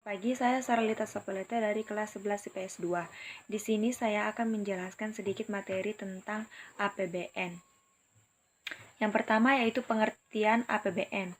Pagi, saya Saralita Sapoleta dari kelas 11 IPS 2. Di sini saya akan menjelaskan sedikit materi tentang APBN. Yang pertama yaitu pengertian APBN.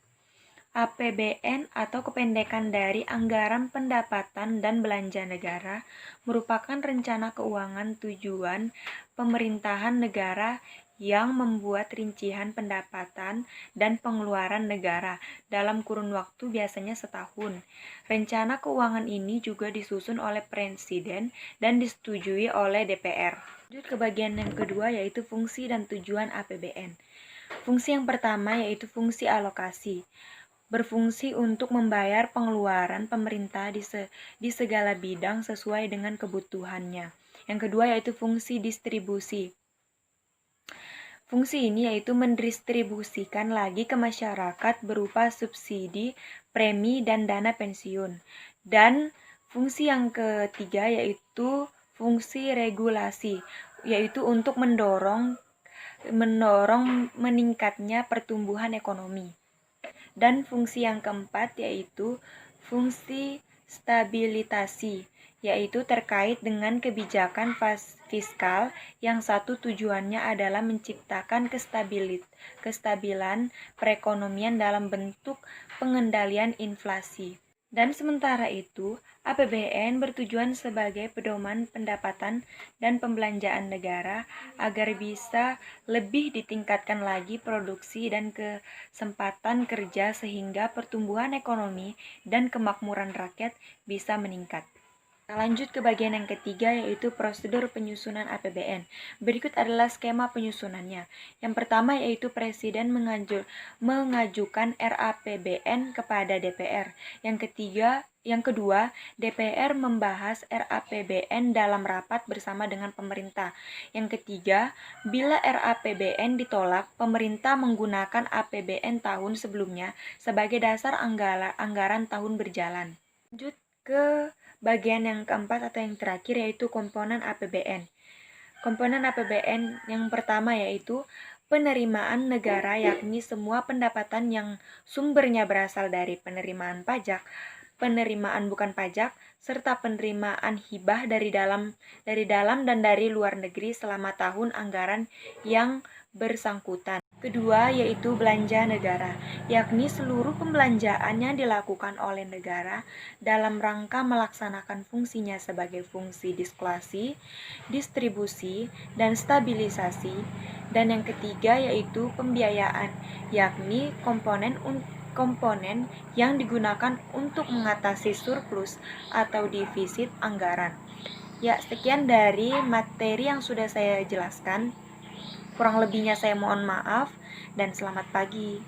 APBN atau kependekan dari Anggaran Pendapatan dan Belanja Negara merupakan rencana keuangan tujuan pemerintahan negara yang membuat rincian pendapatan dan pengeluaran negara dalam kurun waktu biasanya setahun. Rencana keuangan ini juga disusun oleh Presiden dan disetujui oleh DPR. Lanjut ke bagian yang kedua yaitu fungsi dan tujuan APBN. Fungsi yang pertama yaitu fungsi alokasi. Berfungsi untuk membayar pengeluaran pemerintah di segala bidang sesuai dengan kebutuhannya. Yang kedua yaitu fungsi distribusi. Fungsi ini yaitu mendistribusikan lagi ke masyarakat berupa subsidi, premi, dan dana pensiun. Dan fungsi yang ketiga yaitu fungsi regulasi, yaitu untuk mendorong meningkatnya pertumbuhan ekonomi. Dan fungsi yang keempat yaitu fungsi stabilitasi, yaitu terkait dengan kebijakan fiskal yang satu tujuannya adalah menciptakan kestabilan perekonomian dalam bentuk pengendalian inflasi. Dan sementara itu, APBN bertujuan sebagai pedoman pendapatan dan pembelanjaan negara agar bisa lebih ditingkatkan lagi produksi dan kesempatan kerja sehingga pertumbuhan ekonomi dan kemakmuran rakyat bisa meningkat. Kita lanjut ke bagian yang ketiga yaitu prosedur penyusunan APBN. Berikut adalah skema penyusunannya. Yang pertama yaitu Presiden mengajukan RAPBN kepada DPR. Yang kedua, DPR membahas RAPBN dalam rapat bersama dengan pemerintah. Yang ketiga, bila RAPBN ditolak, pemerintah menggunakan APBN tahun sebelumnya sebagai dasar anggaran tahun berjalan. Lanjut ke bagian yang keempat atau yang terakhir yaitu komponen APBN. Komponen APBN yang pertama yaitu penerimaan negara, yakni semua pendapatan yang sumbernya berasal dari penerimaan pajak, penerimaan bukan pajak, serta penerimaan hibah dari dalam dan dari luar negeri selama tahun anggaran yang bersangkutan. Kedua yaitu belanja negara, yakni seluruh pembelanjaan yang dilakukan oleh negara dalam rangka melaksanakan fungsinya sebagai fungsi disklasi, distribusi, dan stabilisasi. Dan yang ketiga yaitu pembiayaan, yakni komponen yang digunakan untuk mengatasi surplus atau defisit anggaran. Ya, sekian dari materi yang sudah saya jelaskan. Kurang lebihnya saya mohon maaf dan selamat pagi.